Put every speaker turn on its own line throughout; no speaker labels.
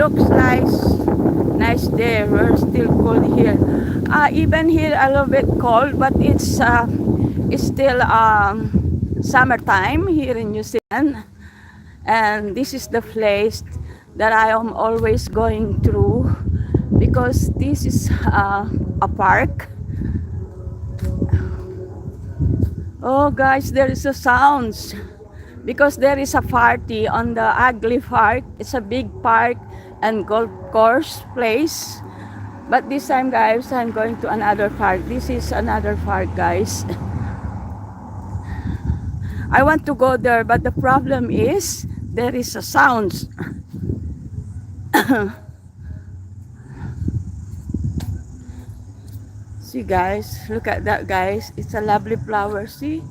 looks nice there. We're still cold here. Even here a little bit cold, but it's still summertime here in New Zealand. And this is the place that I am always going through because this is a park. Oh guys, there is a sounds because there is a party on the Ugly Park. It's a big park and golf course place. But this time guys, I'm going to another park. This is another park guys. I want to go there, but the problem is there is a sounds. See guys, look at that guys. It's a lovely flower. See,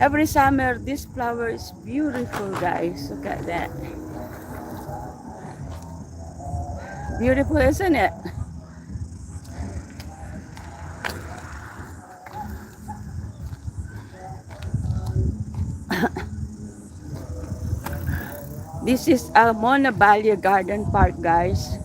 every summer this flower is beautiful guys. Look at that. Beautiful, isn't it? This is a Mona Valley Garden Park guys.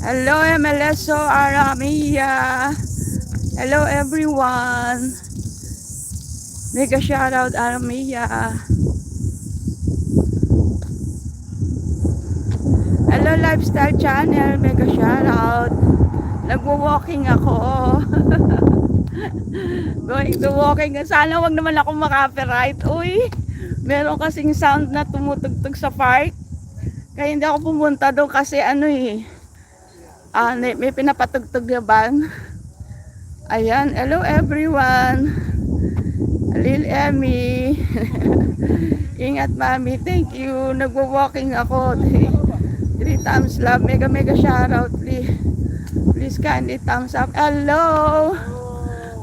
Hello MLSO Aramia. Hello everyone. Mega shoutout Aramia. Hello Lifestyle Channel. Mega shoutout. Nagwo-walking ako. Going to walking. Sana wag naman ako makapiright. Uy, meron kasing sound na tumutugtog sa park. Kaya hindi ako pumunta doon kasi ano may pinapatugtog na band. Ayan, hello everyone. Lil Emmy. Ingat mami, thank you. Nagwo-walking ako. 3 times love. Mega shoutout. Please kindly thumbs up. Hello.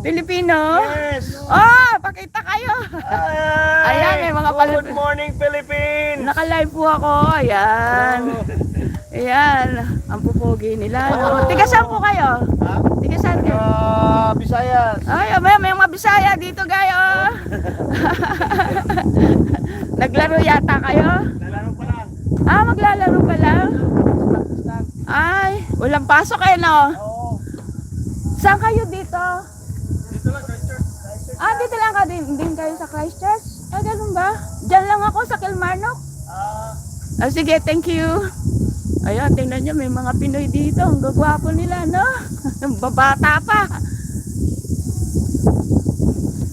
Filipino?
Yes!
Oh, pakita kayo. Ayan, may mga
Good morning, Philippines!
Naka-live po ako. Ayan. Ayan. Ang pupogi nila. No? Tiga saan po kayo?
Ha?
Tiga saan kayo?
Visayas.
Ay, may mga Bisaya dito kayo. Naglaro yata kayo?
Lalaro pa lang.
Maglalaro pa lang? Ay, walang pasok kayo no?
Oo.
Saan kayo dito?
Dito lang, Christchurch.
Dito lang ka din kayo sa Christchurch? Ganun ba? Diyan lang ako sa Kilmarnock. Sige, thank you. Ayan, tingnan nyo, may mga Pinoy dito. Ang gagwapo nila, no? Babata pa.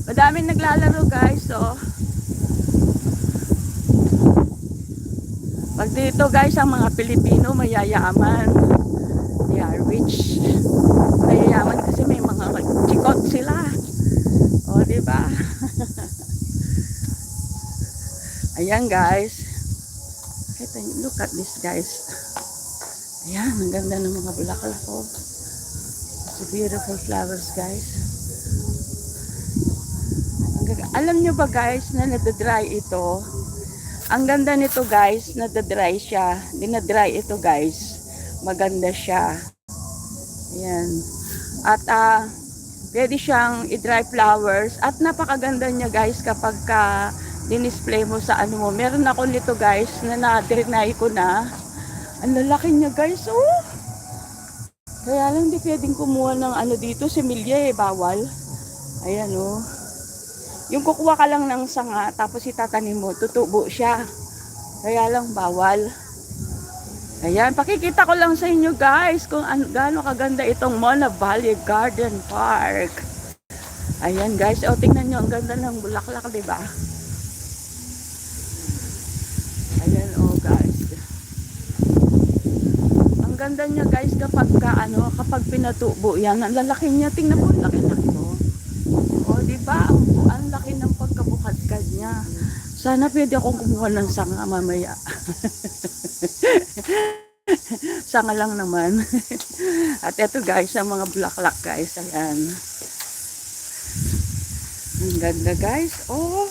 Madaming naglalaro, guys, so. Pag dito, guys, ang mga Pilipino mayayaman. They are rich. Mayayaman kasi may mga chikot sila. O, diba? Ayan, guys. Look at this, guys. Ayan, ang ganda ng mga bulaklak ko. It's beautiful flowers, guys. Alam nyo ba, guys, na nadadry ito? Ang ganda nito, guys, nadadry siya. Dinadry ito, guys. Maganda siya. Ayan. At, pwede siyang i-dry flowers. At napakaganda niya, guys, kapag dinisplay mo sa ano mo. Meron ako nito, guys, na na-dry ko na. Ang lalaki niya, guys. Oh! Kaya lang hindi pwedeng kumuha ng ano dito. Similya bawal. Ayan, oh. Yung kukuha ka lang ng sanga, tapos itatanim mo, tutubo siya. Kaya lang bawal. Ayan, pakikita ko lang sa inyo, guys, kung gaano kaganda itong Mona Valley Garden Park. Ayan, guys. O, tingnan nyo, ang ganda ng bulaklak, diba? Ayan, oh, guys. Ang ganda niya, guys, kapag pinatubo yan. Ang lalaki niya, tingnan mo, laki na ito. O, diba? Ang laki ng pagkabukadkad niya. Sana pwede akong kumuha ng sanga mamaya. Sanga lang naman. At eto, guys, ang mga bulaklak, guys. Ayan. Ang ganda, guys. Oh.